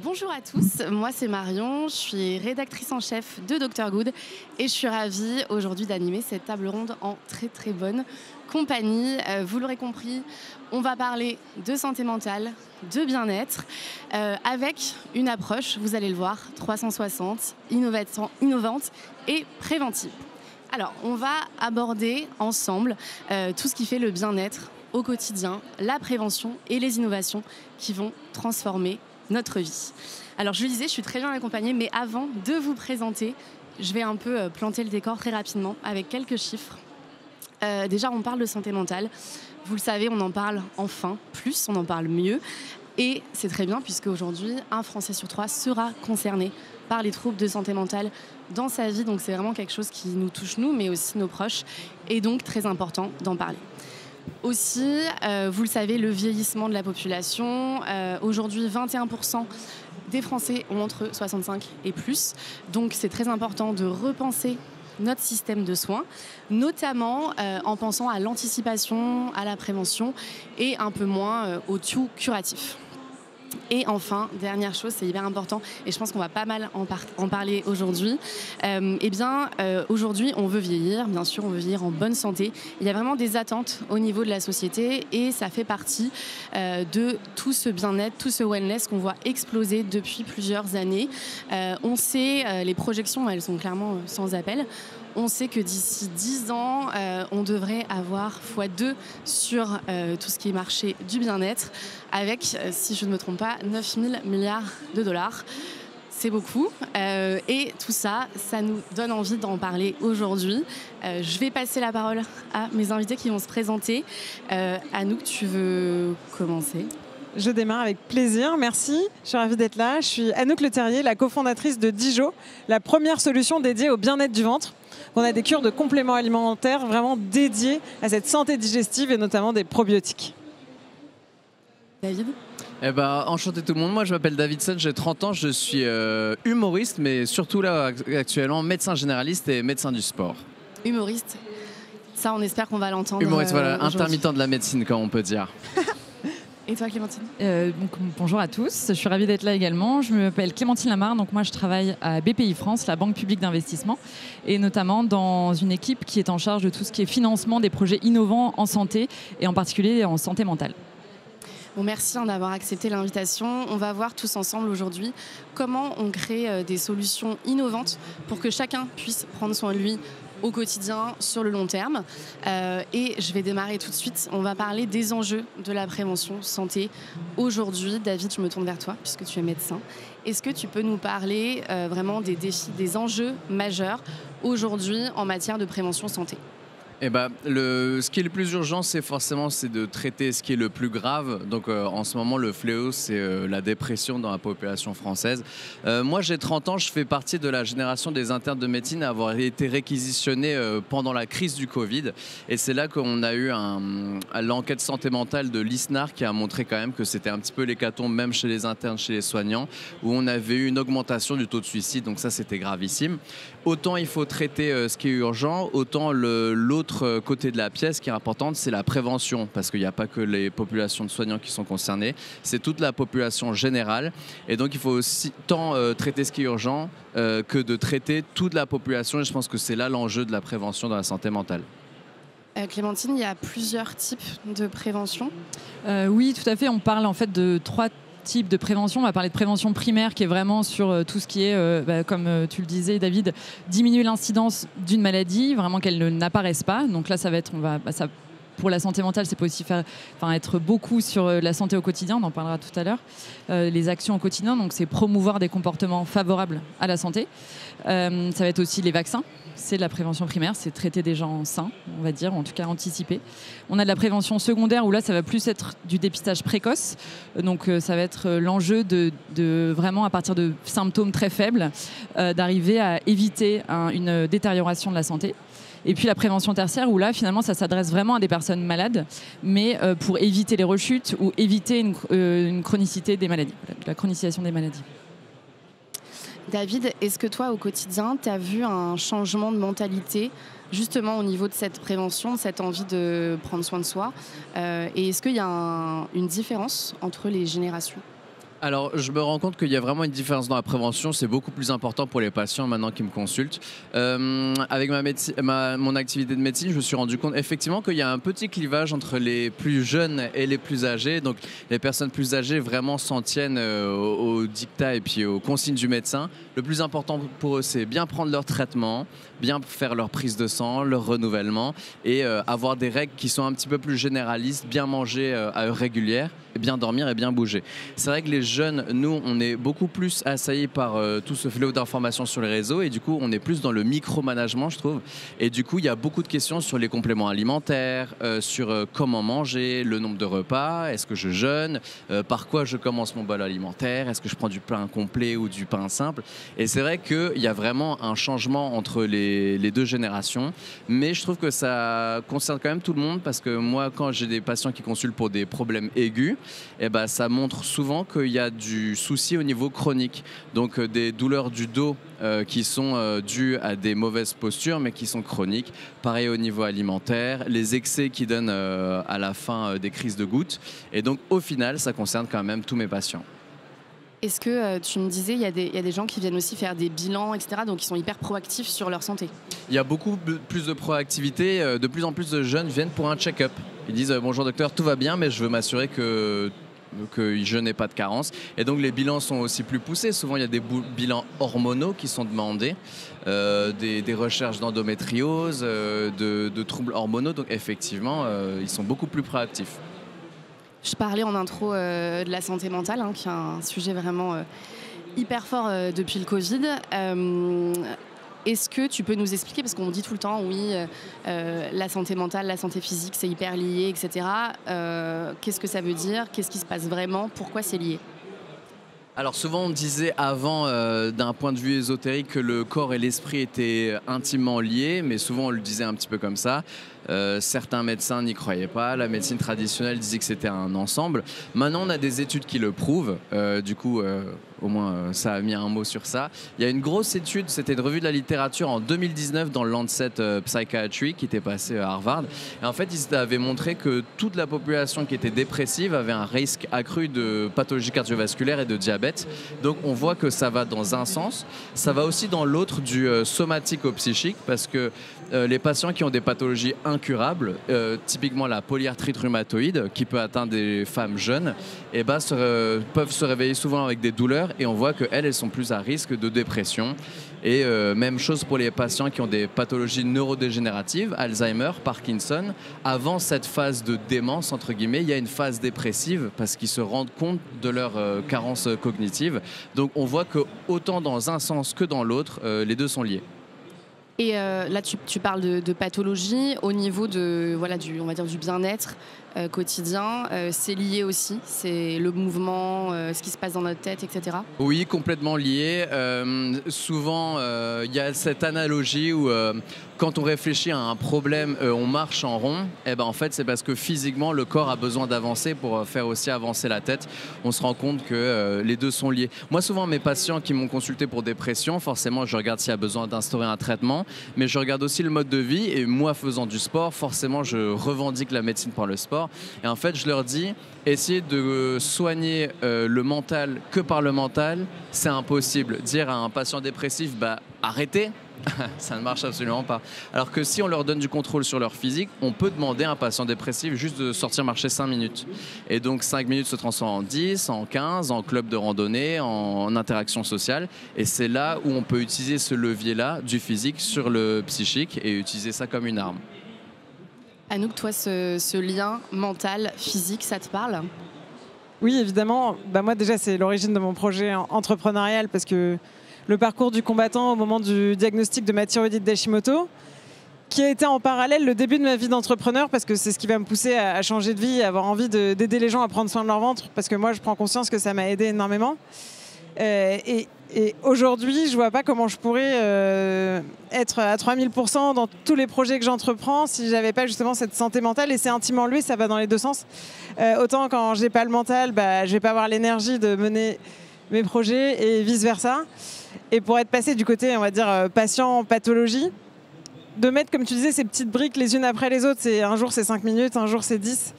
Bonjour à tous, moi c'est Marion, je suis rédactrice en chef de Dr Good et je suis ravie aujourd'hui d'animer cette table ronde en très bonne compagnie. Vous l'aurez compris, on va parler de santé mentale, de bien-être, avec une approche, vous allez le voir, 360, innovante et préventive. Alors, on va aborder ensemble tout ce qui fait le bien-être au quotidien, la prévention et les innovations qui vont transformer notre vie. Alors je le disais, je suis très bien accompagnée, mais avant de vous présenter, je vais un peu planter le décor très rapidement avec quelques chiffres. Déjà, on parle de santé mentale. Vous le savez, on en parle enfin plus, on en parle mieux. Et c'est très bien puisque aujourd'hui, un Français sur 3 sera concerné par les troubles de santé mentale dans sa vie. Donc c'est vraiment quelque chose qui nous touche nous, mais aussi nos proches. Et donc très important d'en parler. Aussi, vous le savez, le vieillissement de la population. Aujourd'hui, 21% des Français ont entre 65 et plus. Donc, c'est très important de repenser notre système de soins, notamment en pensant à l'anticipation, à la prévention et un peu moins au tout curatif. Et enfin, dernière chose, c'est hyper important et je pense qu'on va pas mal en parler aujourd'hui. Aujourd'hui, on veut vieillir, bien sûr, on veut vieillir en bonne santé. Il y a vraiment des attentes au niveau de la société et ça fait partie de tout ce bien-être, tout ce wellness qu'on voit exploser depuis plusieurs années. On sait, les projections, elles sont clairement sans appel. On sait que d'ici 10 ans, on devrait avoir x2 sur tout ce qui est marché du bien-être, avec, si je ne me trompe pas, 9 000 milliards de dollars. C'est beaucoup. Et tout ça, ça nous donne envie d'en parler aujourd'hui. Je vais passer la parole à mes invités qui vont se présenter. Anouk, tu veux commencer ? Je démarre avec plaisir, merci. Je suis ravie d'être là. Je suis Anouk Leterrier, la cofondatrice de Dijo, la première solution dédiée au bien-être du ventre. On a des cures de compléments alimentaires vraiment dédiées à cette santé digestive et notamment des probiotiques. David ? Enchanté tout le monde, moi je m'appelle Davidson, j'ai 30 ans, je suis humoriste, mais surtout là actuellement médecin généraliste et médecin du sport. Humoriste, ça on espère qu'on va l'entendre. Humoriste, voilà, intermittent de la médecine comme on peut dire. Et toi Clémentine ? Bonjour à tous, je suis ravie d'être là également. Je m'appelle Clémentine Lamar, donc moi je travaille à BPI France, la Banque publique d'investissement, et notamment dans une équipe qui est en charge de tout ce qui est financement des projets innovants en santé et en particulier en santé mentale. Bon, merci d'avoir accepté l'invitation. On va voir tous ensemble aujourd'hui comment on crée des solutions innovantes pour que chacun puisse prendre soin de lui au quotidien, sur le long terme. Et je vais démarrer tout de suite. On va parler des enjeux de la prévention santé. Aujourd'hui, David, je me tourne vers toi puisque tu es médecin. Est-ce que tu peux nous parler vraiment des défis, des enjeux majeurs aujourd'hui en matière de prévention santé ? Ce qui est le plus urgent, c'est de traiter ce qui est le plus grave. Donc en ce moment, le fléau, c'est la dépression dans la population française. Moi, j'ai 30 ans, je fais partie de la génération des internes de médecine à avoir été réquisitionnés pendant la crise du Covid. Et c'est là qu'on a eu l'enquête santé mentale de l'ISNAR qui a montré quand même que c'était un petit peu l'hécatombe, même chez les internes, chez les soignants, où on avait eu une augmentation du taux de suicide. Donc ça, c'était gravissime. Autant il faut traiter ce qui est urgent, autant l'autre côté de la pièce qui est importante, c'est la prévention, parce qu'il n'y a pas que les populations de soignants qui sont concernées, c'est toute la population générale. Et donc il faut aussi tant traiter ce qui est urgent que de traiter toute la population. Et je pense que c'est là l'enjeu de la prévention dans la santé mentale. Clémentine, il y a plusieurs types de prévention. Oui, tout à fait. On parle en fait de 3 types de prévention. On va parler de prévention primaire qui est vraiment sur tout ce qui est, comme tu le disais David, diminuer l'incidence d'une maladie, vraiment qu'elle n'apparaisse pas. Donc là, ça va être, pour la santé mentale, c'est aussi être beaucoup sur la santé au quotidien, on en parlera tout à l'heure, les actions au quotidien, donc c'est promouvoir des comportements favorables à la santé. Ça va être aussi les vaccins, c'est de la prévention primaire, c'est traiter des gens sains, on va dire, en tout cas anticiper. On a de la prévention secondaire où là, ça va plus être du dépistage précoce, donc ça va être l'enjeu de vraiment, à partir de symptômes très faibles, d'arriver à éviter une détérioration de la santé. Et puis la prévention tertiaire, où là, finalement, ça s'adresse vraiment à des personnes malades, mais pour éviter les rechutes ou éviter une chronicité des maladies, la chronicisation des maladies. David, est-ce que toi, au quotidien, tu as vu un changement de mentalité, justement au niveau de cette prévention, de cette envie de prendre soin de soi et est-ce qu'il y a une différence entre les générations ? Alors, je me rends compte qu'il y a vraiment une différence dans la prévention. C'est beaucoup plus important pour les patients maintenant qui me consultent. Avec mon activité de médecine, je me suis rendu compte effectivement qu'il y a un petit clivage entre les plus jeunes et les plus âgés. Donc, les personnes plus âgées vraiment s'en tiennent aux dictats et puis aux consignes du médecin. Le plus important pour eux, c'est bien prendre leur traitement, bien faire leur prise de sang, leur renouvellement et avoir des règles qui sont un petit peu plus généralistes, bien manger à heure régulière, et bien dormir et bien bouger. C'est vrai que les jeunes, nous, on est beaucoup plus assaillis par tout ce flot d'informations sur les réseaux et du coup, on est plus dans le micromanagement, je trouve. Et du coup, il y a beaucoup de questions sur les compléments alimentaires, sur comment manger, le nombre de repas, est-ce que je jeûne, par quoi je commence mon bol alimentaire, est-ce que je prends du pain complet ou du pain simple. Et c'est vrai qu'il y a vraiment un changement entre les deux générations, mais je trouve que ça concerne quand même tout le monde parce que moi, quand j'ai des patients qui consultent pour des problèmes aigus, eh ben, ça montre souvent qu'il y a du souci au niveau chronique. Donc des douleurs du dos qui sont dues à des mauvaises postures mais qui sont chroniques. Pareil au niveau alimentaire, les excès qui donnent à la fin des crises de gouttes. Et donc au final, ça concerne quand même tous mes patients. Est-ce que tu me disais, il y a des gens qui viennent aussi faire des bilans, etc. Donc ils sont hyper proactifs sur leur santé. Il y a beaucoup plus de proactivité. De plus en plus de jeunes viennent pour un check-up. Ils disent bonjour docteur, tout va bien, mais je veux m'assurer que je n'ai pas de carence. Et donc les bilans sont aussi plus poussés. Souvent il y a des bilans hormonaux qui sont demandés, des recherches d'endométriose, de troubles hormonaux. Donc effectivement, ils sont beaucoup plus proactifs. Je parlais en intro de la santé mentale, hein, qui est un sujet vraiment hyper fort depuis le Covid. Est-ce que tu peux nous expliquer, parce qu'on dit tout le temps, oui, la santé mentale, la santé physique, c'est hyper lié, etc. Qu'est-ce que ça veut dire? Qu'est-ce qui se passe vraiment? Pourquoi c'est lié? Alors souvent on disait avant d'un point de vue ésotérique que le corps et l'esprit étaient intimement liés, mais souvent on le disait un petit peu comme ça. Certains médecins n'y croyaient pas, la médecine traditionnelle disait que c'était un ensemble. Maintenant on a des études qui le prouvent, du coup au moins ça a mis un mot sur ça. Il y a une grosse étude, c'était une revue de la littérature en 2019 dans le Lancet Psychiatry qui était passée à Harvard. Et en fait ils avaient montré que toute la population qui était dépressive avait un risque accru de pathologie cardiovasculaire et de diabète. Donc on voit que ça va dans un sens, ça va aussi dans l'autre du somatique au psychique parce que les patients qui ont des pathologies incurables, typiquement la polyarthrite rhumatoïde qui peut atteindre des femmes jeunes, et peuvent se réveiller souvent avec des douleurs et on voit qu'elles sont plus à risque de dépression. Et même chose pour les patients qui ont des pathologies neurodégénératives, Alzheimer, Parkinson. Avant cette phase de démence, entre guillemets, il y a une phase dépressive parce qu'ils se rendent compte de leur carence cognitive. Donc on voit que autant dans un sens que dans l'autre, les deux sont liés. Et là, tu parles de pathologie au niveau de, voilà, on va dire du bien-être quotidien. C'est lié aussi, c'est le mouvement, ce qui se passe dans notre tête, etc. Oui, complètement lié. Souvent, il y a cette analogie où quand on réfléchit à un problème, on marche en rond. Et ben, en fait, c'est parce que physiquement, le corps a besoin d'avancer pour faire aussi avancer la tête. On se rend compte que les deux sont liés. Moi, souvent, mes patients qui m'ont consulté pour dépression, forcément, je regarde s'il y a besoin d'instaurer un traitement. Mais je regarde aussi le mode de vie et moi faisant du sport, forcément je revendique la médecine par le sport et en fait je leur dis essayer de soigner le mental que par le mental, c'est impossible. Dire à un patient dépressif arrêtez, ça ne marche absolument pas. Alors que si on leur donne du contrôle sur leur physique, on peut demander à un patient dépressif juste de sortir marcher 5 minutes. Et donc 5 minutes se transforment en 10, en 15, en club de randonnée, en interaction sociale. Et c'est là où on peut utiliser ce levier-là du physique sur le psychique et utiliser ça comme une arme. Anouk, toi, ce lien mental-physique, ça te parle ? Oui, évidemment. Moi déjà, c'est l'origine de mon projet entrepreneurial parce que le parcours du combattant au moment du diagnostic de ma thyroïdite d'Hashimoto, qui a été en parallèle le début de ma vie d'entrepreneur parce que c'est ce qui va me pousser à changer de vie, à avoir envie d'aider les gens à prendre soin de leur ventre parce que moi, je prends conscience que ça m'a aidé énormément. Et aujourd'hui, je vois pas comment je pourrais être à 3000% dans tous les projets que j'entreprends si j'avais pas justement cette santé mentale. Et c'est intimement lié, ça va dans les deux sens. Autant quand j'ai pas le mental, je vais pas avoir l'énergie de mener mes projets et vice-versa. Et pour être passé du côté, on va dire, patient-pathologie, de mettre, comme tu disais, ces petites briques les unes après les autres. Un jour, c'est 5 minutes, un jour, c'est 10.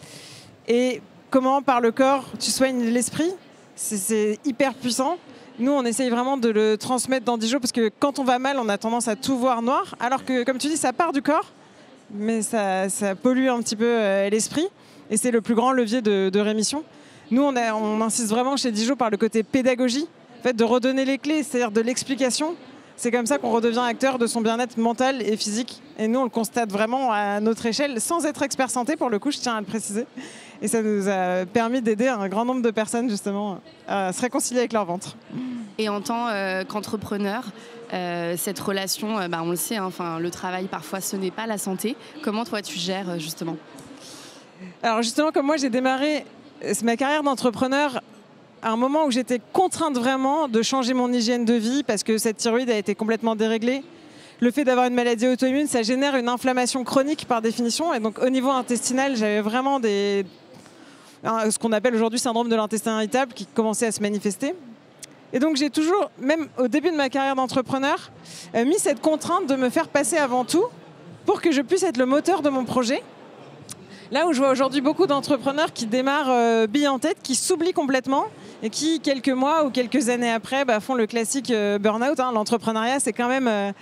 Et comment, par le corps, tu soignes l'esprit. c'est hyper puissant. Nous, on essaye vraiment de le transmettre dans Dijo parce que quand on va mal, on a tendance à tout voir noir. Alors que, comme tu dis, ça part du corps, mais ça pollue un petit peu l'esprit. Et c'est le plus grand levier de rémission. Nous, on insiste vraiment chez Dijo par le côté pédagogie, en fait, de redonner les clés, c'est-à-dire de l'explication. C'est comme ça qu'on redevient acteur de son bien-être mental et physique. Et nous, on le constate vraiment à notre échelle, sans être expert santé, pour le coup, je tiens à le préciser. Et ça nous a permis d'aider un grand nombre de personnes, justement, à se réconcilier avec leur ventre. Et en tant qu'entrepreneur, cette relation, on le sait, le travail, parfois, ce n'est pas la santé. Comment, toi, tu gères, justement ? Alors, justement, comme moi, j'ai démarré ma carrière d'entrepreneur à un moment où j'étais contrainte vraiment de changer mon hygiène de vie parce que cette thyroïde a été complètement déréglée. Le fait d'avoir une maladie auto-immune, ça génère une inflammation chronique par définition. Et donc au niveau intestinal, j'avais vraiment ce qu'on appelle aujourd'hui syndrome de l'intestin irritable qui commençait à se manifester. Et donc j'ai toujours, même au début de ma carrière d'entrepreneur, mis cette contrainte de me faire passer avant tout pour que je puisse être le moteur de mon projet. Là où je vois aujourd'hui beaucoup d'entrepreneurs qui démarrent bille en tête, qui s'oublient complètement et qui, quelques mois ou quelques années après, font le classique burn-out. L'entrepreneuriat, c'est quand même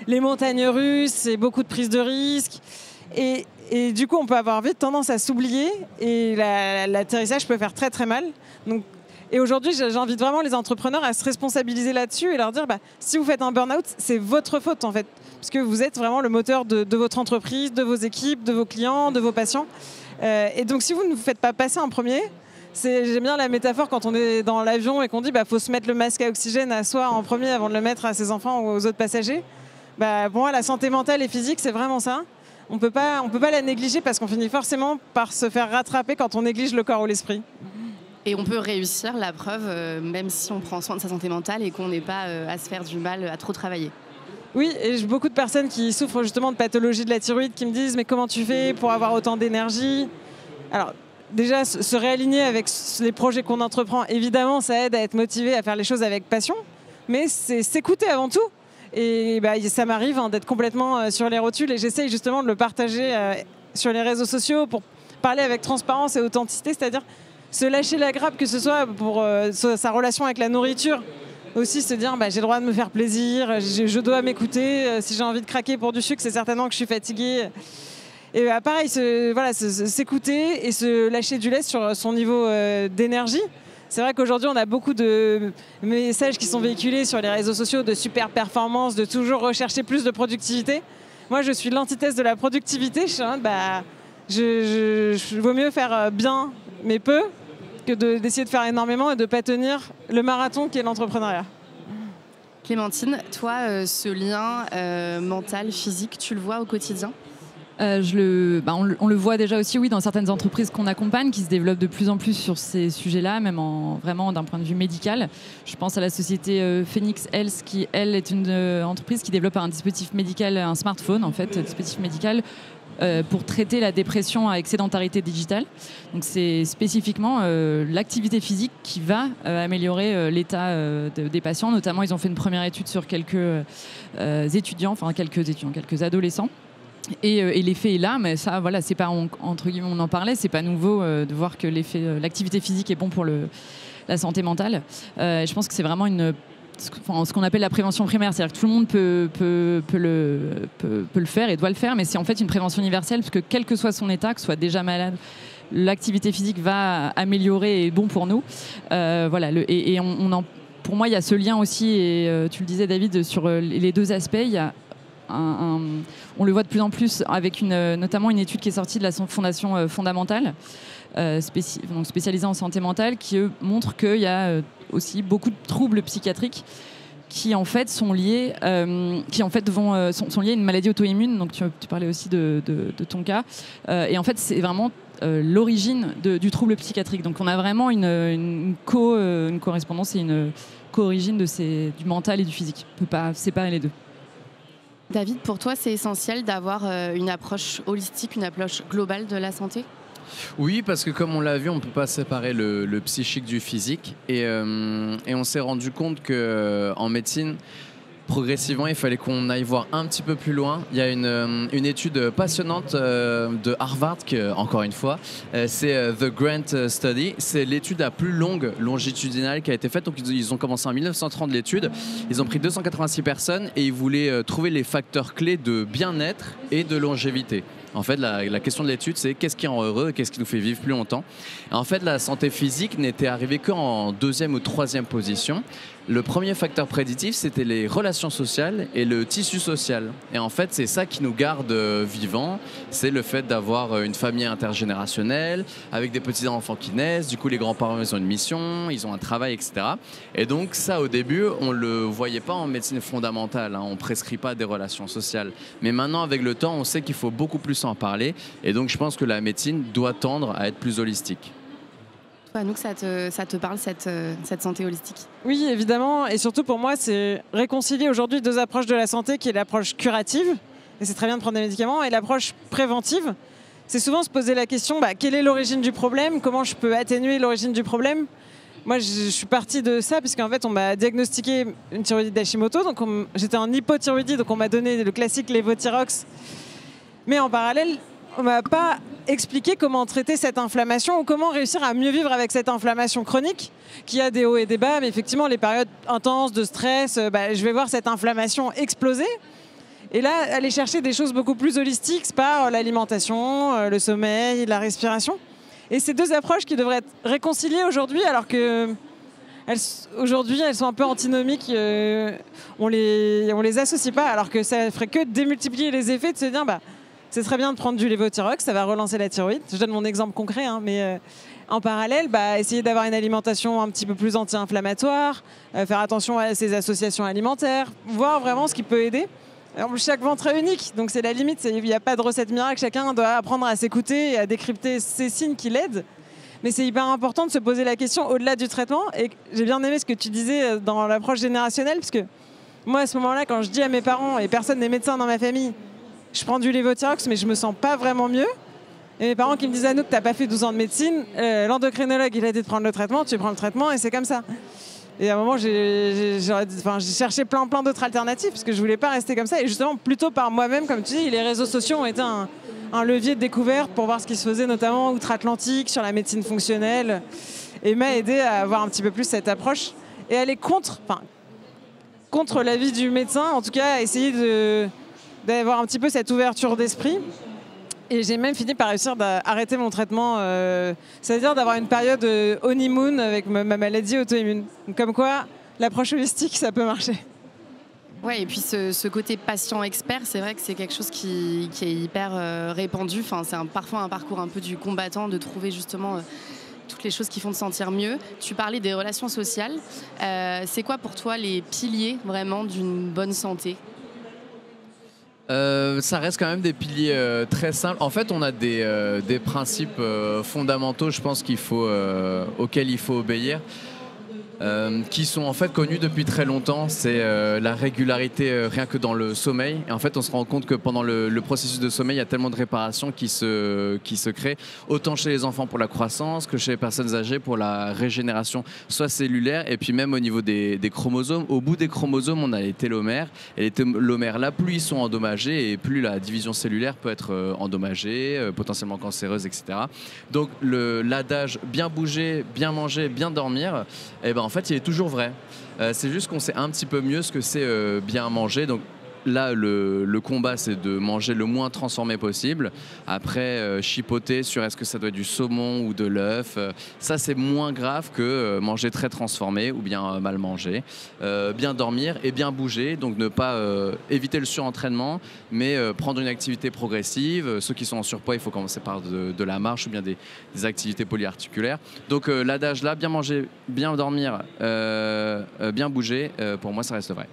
les montagnes russes, c'est beaucoup de prise de risques. Et du coup, on peut avoir vite tendance à s'oublier et l'atterrissage peut faire très très mal. Donc, et aujourd'hui, j'invite vraiment les entrepreneurs à se responsabiliser là-dessus et leur dire, si vous faites un burn-out, c'est votre faute en fait. Parce que vous êtes vraiment le moteur de votre entreprise, de vos équipes, de vos clients, de vos patients. Et donc, si vous ne vous faites pas passer en premier, j'aime bien la métaphore quand on est dans l'avion et qu'on dit faut se mettre le masque à oxygène à soi en premier avant de le mettre à ses enfants ou aux autres passagers. Pour moi, la santé mentale et physique, c'est vraiment ça. On peut pas la négliger parce qu'on finit forcément par se faire rattraper quand on néglige le corps ou l'esprit. Et on peut réussir, la preuve, même si on prend soin de sa santé mentale et qu'on n'est pas à se faire du mal, à trop travailler. Oui, et j'ai beaucoup de personnes qui souffrent justement de pathologie de la thyroïde qui me disent « mais comment tu fais pour avoir autant d'énergie ?» Alors déjà, se réaligner avec les projets qu'on entreprend, évidemment, ça aide à être motivé, à faire les choses avec passion, mais c'est s'écouter avant tout. Et ça m'arrive d'être complètement sur les rotules et j'essaye justement de le partager sur les réseaux sociaux pour parler avec transparence et authenticité, c'est-à-dire se lâcher la grappe, que ce soit pour sa relation avec la nourriture, aussi se dire j'ai le droit de me faire plaisir, je dois m'écouter, si j'ai envie de craquer pour du sucre, c'est certainement que je suis fatiguée. Et pareil, s'écouter et se lâcher du lest sur son niveau d'énergie. C'est vrai qu'aujourd'hui, on a beaucoup de messages qui sont véhiculés sur les réseaux sociaux de super performance, de toujours rechercher plus de productivité. Moi, je suis l'antithèse de la productivité. Je vaut mieux faire bien, mais peu, que d'essayer de faire énormément et de ne pas tenir le marathon qui est l'entrepreneuriat. Clémentine, toi, ce lien mental, physique, tu le vois au quotidien ? On le voit déjà aussi, oui, dans certaines entreprises qu'on accompagne, qui se développent de plus en plus sur ces sujets-là, même vraiment d'un point de vue médical. Je pense à la société Phoenix Health, qui, elle, est une entreprise qui développe un dispositif médical, un smartphone, en fait, un dispositif médical pour traiter la dépression avec sédentarité digitale. Donc c'est spécifiquement l'activité physique qui va améliorer l'état des patients. Notamment, ils ont fait une première étude sur quelques adolescents. Et l'effet est là, mais ça, voilà, c'est pas, entre guillemets, on en parlait, c'est pas nouveau de voir que l'activité physique est bon pour la santé mentale. Je pense que c'est vraiment ce qu'on appelle la prévention primaire, c'est-à-dire que tout le monde peut le faire et doit le faire, mais c'est en fait une prévention universelle, parce que quel que soit son état, que ce soit déjà malade, l'activité physique va améliorer et est bon pour nous. Pour moi, il y a ce lien aussi, et tu le disais, David, sur les deux aspects. Il y a on le voit de plus en plus avec notamment une étude qui est sortie de la Fondation Fondamentale, spécialisée en santé mentale, qui montre qu'il y a aussi beaucoup de troubles psychiatriques qui en fait sont liés, sont liés à une maladie auto-immune. Donc tu parlais aussi de ton cas, et en fait c'est vraiment l'origine du trouble psychiatrique. Donc on a vraiment une correspondance et une co-origine du mental et du physique. On ne peut pas séparer les deux. David, pour toi, c'est essentiel d'avoir une approche holistique, une approche globale de la santé ? Oui, parce que comme on l'a vu, on ne peut pas séparer le psychique du physique. Et on s'est rendu compte qu'en médecine, progressivement, il fallait qu'on aille voir un petit peu plus loin. Il y a une étude passionnante de Harvard, encore une fois, c'est The Grant Study. C'est l'étude la plus longue longitudinale qui a été faite. Donc, ils ont commencé en 1930 l'étude. Ils ont pris 286 personnes et ils voulaient trouver les facteurs clés de bien-être et de longévité. En fait, la question de l'étude, c'est qu'est-ce qui rend heureux et qu'est-ce qui nous fait vivre plus longtemps. Et en fait, la santé physique n'était arrivée qu'en 2e ou 3e position. Le premier facteur prédictif, c'était les relations sociales et le tissu social. Et en fait, c'est ça qui nous garde vivants. C'est le fait d'avoir une famille intergénérationnelle, avec des petits-enfants qui naissent. Du coup, les grands-parents, ils ont une mission, ils ont un travail, etc. Et donc, ça, au début, on ne le voyait pas en médecine fondamentale. On ne prescrit pas des relations sociales. Mais maintenant, avec le temps, on sait qu'il faut beaucoup plus en parler. Et donc, je pense que la médecine doit tendre à être plus holistique. Nous, ça te parle, cette santé holistique? Oui, évidemment. Et surtout, pour moi, c'est réconcilier aujourd'hui 2 approches de la santé, qui est l'approche curative, et c'est très bien de prendre des médicaments, et l'approche préventive. C'est souvent se poser la question, quelle est l'origine du problème? Comment je peux atténuer l'origine du problème? Moi, je suis partie de ça, puisqu'en fait, on m'a diagnostiqué une thyroïdite d'Hashimoto. Donc, j'étais en hypothyroïdie, donc on m'a donné le classique lévothyrox. Mais en parallèle, on ne m'a pas expliqué comment traiter cette inflammation ou comment réussir à mieux vivre avec cette inflammation chronique qui a des hauts et des bas. Mais effectivement, les périodes intenses de stress, je vais voir cette inflammation exploser. Et là, aller chercher des choses beaucoup plus holistiques par l'alimentation, le sommeil, la respiration. Et ces 2 approches qui devraient être réconciliées aujourd'hui, alors que aujourd'hui, elles sont un peu antinomiques. On les associe pas, alors que ça ferait que démultiplier les effets de se dire... c'est très bien de prendre du lévothyrox, ça va relancer la thyroïde. Je donne mon exemple concret, mais en parallèle, essayer d'avoir une alimentation un petit peu plus anti-inflammatoire, faire attention à ses associations alimentaires, voir vraiment ce qui peut aider. Alors, chaque ventre est unique, donc c'est la limite. Il n'y a pas de recette miracle, chacun doit apprendre à s'écouter et à décrypter ces signes qui l'aident. Mais c'est hyper important de se poser la question au-delà du traitement. Et j'ai bien aimé ce que tu disais dans l'approche générationnelle, parce que moi, à ce moment-là, quand je dis à mes parents, et personne n'est médecin dans ma famille, je prends du lévothyrox, mais je me sens pas vraiment mieux. Et mes parents qui me disent Anouk, t'as pas fait 12 ans de médecine, l'endocrinologue, il a dit de prendre le traitement, tu prends le traitement et c'est comme ça. Et à un moment, j'ai cherché plein d'autres alternatives parce que je voulais pas rester comme ça. Et justement, plutôt par moi-même, comme tu dis, les réseaux sociaux ont été un levier de découverte pour voir ce qui se faisait, notamment outre-Atlantique, sur la médecine fonctionnelle. Et m'a aidé à avoir un petit peu plus cette approche et aller contre l'avis du médecin, en tout cas, essayer d'avoir un petit peu cette ouverture d'esprit. Et j'ai même fini par réussir d'arrêter mon traitement, c'est-à-dire d'avoir une période honeymoon avec ma maladie auto-immune. Donc, comme quoi, l'approche holistique, ça peut marcher. Ouais, et puis ce côté patient-expert, c'est vrai que c'est quelque chose qui est hyper répandu. Enfin, c'est parfois un parcours un peu du combattant de trouver justement toutes les choses qui font te sentir mieux. Tu parlais des relations sociales. C'est quoi pour toi les piliers vraiment d'une bonne santé ? Ça reste quand même des piliers très simples. En fait, on a des principes fondamentaux, je pense, auxquels il faut obéir, qui sont en fait connus depuis très longtemps. C'est la régularité rien que dans le sommeil. Et en fait, on se rend compte que pendant le processus de sommeil, il y a tellement de réparations qui se créent, autant chez les enfants pour la croissance que chez les personnes âgées pour la régénération, soit cellulaire, et puis même au niveau des chromosomes. Au bout des chromosomes, on a les télomères. Et les télomères, là, plus ils sont endommagés et plus la division cellulaire peut être endommagée, potentiellement cancéreuse, etc. Donc l'adage bien bouger, bien manger, bien dormir, en fait, il est toujours vrai. C'est juste qu'on sait un petit peu mieux ce que c'est bien manger. Donc là, le combat, c'est de manger le moins transformé possible. Après, chipoter sur est-ce que ça doit être du saumon ou de l'œuf. Ça, c'est moins grave que manger très transformé ou bien mal manger. Bien dormir et bien bouger. Donc ne pas éviter le surentraînement, mais prendre une activité progressive. Ceux qui sont en surpoids, il faut commencer par de la marche ou bien des activités polyarticulaires. Donc l'adage là, bien manger, bien dormir, bien bouger, pour moi, ça reste vrai.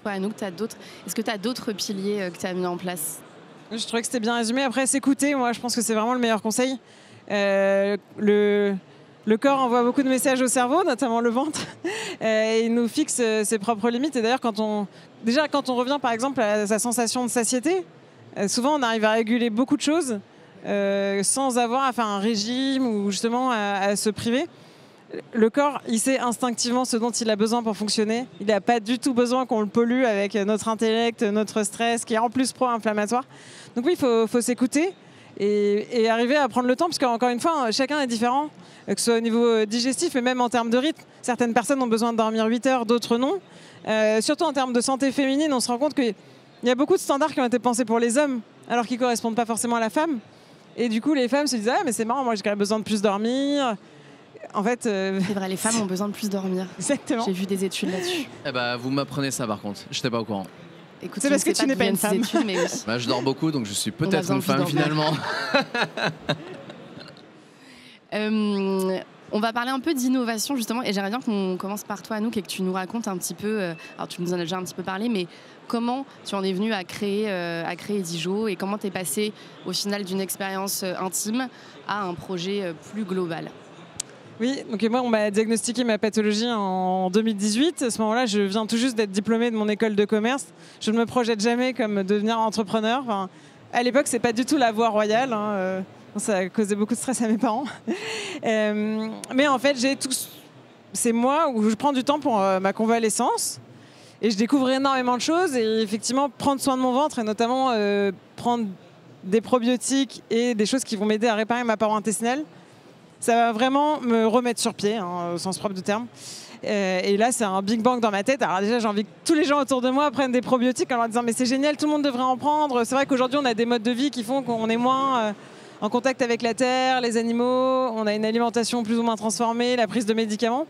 Anouk, est-ce que tu as d'autres piliers que tu as mis en place ? Je trouvais que c'était bien résumé. Après, s'écouter, moi, je pense que c'est vraiment le meilleur conseil. Le corps envoie beaucoup de messages au cerveau, notamment le ventre, et il nous fixe ses propres limites. Et d'ailleurs, quand on revient, par exemple, à sa sensation de satiété, souvent, on arrive à réguler beaucoup de choses sans avoir à faire un régime ou justement à se priver. Le corps, il sait instinctivement ce dont il a besoin pour fonctionner. Il n'a pas du tout besoin qu'on le pollue avec notre intellect, notre stress, qui est en plus pro-inflammatoire. Donc oui, il faut s'écouter et arriver à prendre le temps, parce qu'encore une fois, chacun est différent, que ce soit au niveau digestif, mais même en termes de rythme. Certaines personnes ont besoin de dormir 8 heures, d'autres non. Surtout en termes de santé féminine, on se rend compte qu'il y a beaucoup de standards qui ont été pensés pour les hommes, alors qu'ils ne correspondent pas forcément à la femme. Et du coup, les femmes se disent « Ah, mais c'est marrant, moi j'ai quand même besoin de plus dormir ». En fait, c'est vrai, les femmes ont besoin de plus dormir. Exactement. J'ai vu des études là-dessus. Eh ben, vous m'apprenez ça par contre, je n'étais pas au courant. Écoute, c'est parce que tu n'es pas une femme. Études, mais oui. Bah, je dors beaucoup, donc je suis peut-être une femme finalement. On va parler un peu d'innovation justement, et j'aimerais bien qu'on commence par toi, Anouk, et que tu nous racontes un petit peu, alors tu nous en as déjà un petit peu parlé, mais comment tu en es venue à créer Dijo, et comment tu es passée au final d'une expérience intime à un projet plus global. Oui, donc moi on m'a diagnostiqué ma pathologie en 2018. À ce moment-là, je viens tout juste d'être diplômée de mon école de commerce. Je ne me projette jamais comme devenir entrepreneur. Enfin, à l'époque, c'est pas du tout la voie royale. Ça a causé beaucoup de stress à mes parents. Mais en fait, c'est moi où je prends du temps pour ma convalescence. Et je découvre énormément de choses. Et effectivement, prendre soin de mon ventre, et notamment prendre des probiotiques et des choses qui vont m'aider à réparer ma paroi intestinale, ça va vraiment me remettre sur pied, au sens propre du terme. Et là, c'est un big bang dans ma tête. Alors déjà, j'ai envie que tous les gens autour de moi prennent des probiotiques en leur disant « Mais c'est génial, tout le monde devrait en prendre ». C'est vrai qu'aujourd'hui, on a des modes de vie qui font qu'on est moins en contact avec la terre, les animaux. On a une alimentation plus ou moins transformée, la prise de médicaments.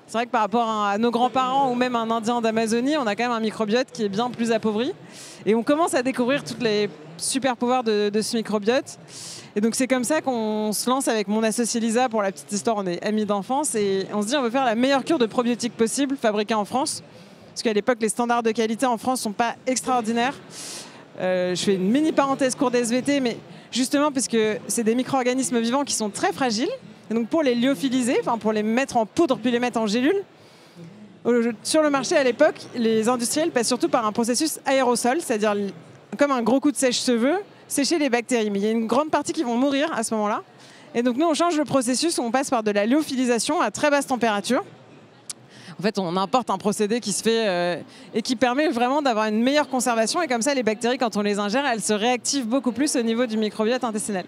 C'est vrai que par rapport à nos grands-parents ou même un Indien d'Amazonie, on a quand même un microbiote qui est bien plus appauvri. Et on commence à découvrir tous les super pouvoirs de ce microbiote. Et donc c'est comme ça qu'on se lance avec mon associé Lisa. Pour la petite histoire, on est amis d'enfance et on se dit on veut faire la meilleure cure de probiotiques possible fabriquée en France. Parce qu'à l'époque, les standards de qualité en France ne sont pas extraordinaires. Je fais une mini parenthèse cours d'SVT, mais justement parce que c'est des micro-organismes vivants qui sont très fragiles. Et donc pour les lyophiliser, enfin pour les mettre en poudre puis les mettre en gélules, sur le marché à l'époque, les industriels passent surtout par un processus aérosol, c'est-à-dire comme un gros coup de sèche-cheveux, sécher les bactéries. Mais il y a une grande partie qui vont mourir à ce moment-là. Et donc nous, on change le processus, on passe par de la lyophilisation à très basse température. En fait, on importe un procédé qui se fait et qui permet vraiment d'avoir une meilleure conservation. Et comme ça, les bactéries, quand on les ingère, elles se réactivent beaucoup plus au niveau du microbiote intestinal.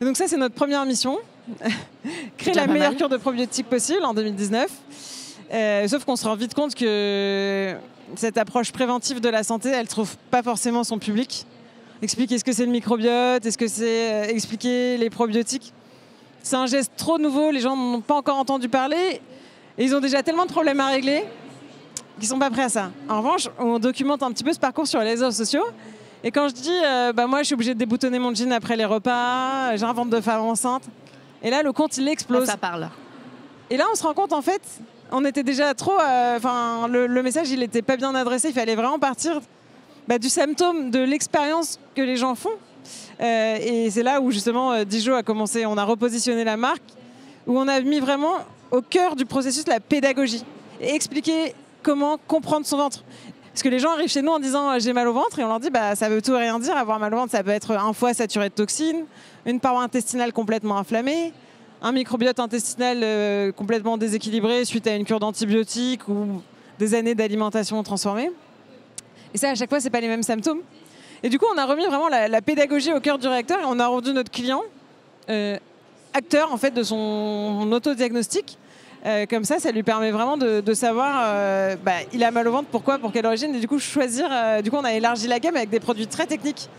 Et donc ça, c'est notre première mission. Créer la meilleure cure de probiotiques possible en 2019. Sauf qu'on se rend vite compte que cette approche préventive de la santé, elle ne trouve pas forcément son public. Expliquer ce que c'est le microbiote, est-ce que c'est expliquer les probiotiques. C'est un geste trop nouveau, les gens n'ont pas encore entendu parler et ils ont déjà tellement de problèmes à régler qu'ils ne sont pas prêts à ça. En revanche, on documente un petit peu ce parcours sur les réseaux sociaux et quand je dis moi je suis obligée de déboutonner mon jean après les repas, j'ai un ventre de femme enceinte, et là le compte il explose. Ça parle. Et là on se rend compte en fait, on était déjà trop, le message il n'était pas bien adressé, il fallait vraiment partir du symptôme, de l'expérience que les gens font. Et c'est là où justement Dijo a commencé, on a repositionné la marque, où on a mis vraiment au cœur du processus la pédagogie et expliquer comment comprendre son ventre. Parce que les gens arrivent chez nous en disant j'ai mal au ventre et on leur dit ça veut tout et rien dire, avoir mal au ventre ça peut être un foie saturé de toxines, une paroi intestinale complètement inflammée, un microbiote intestinal complètement déséquilibré suite à une cure d'antibiotiques ou des années d'alimentation transformée. Et ça, à chaque fois, ce n'est pas les mêmes symptômes. Et du coup, on a remis vraiment la pédagogie au cœur du réacteur et on a rendu notre client acteur en fait, de son autodiagnostic. Comme ça lui permet vraiment de savoir il a mal au ventre, pourquoi, pour quelle origine. Et du coup, choisir. Du coup, on a élargi la gamme avec des produits très techniques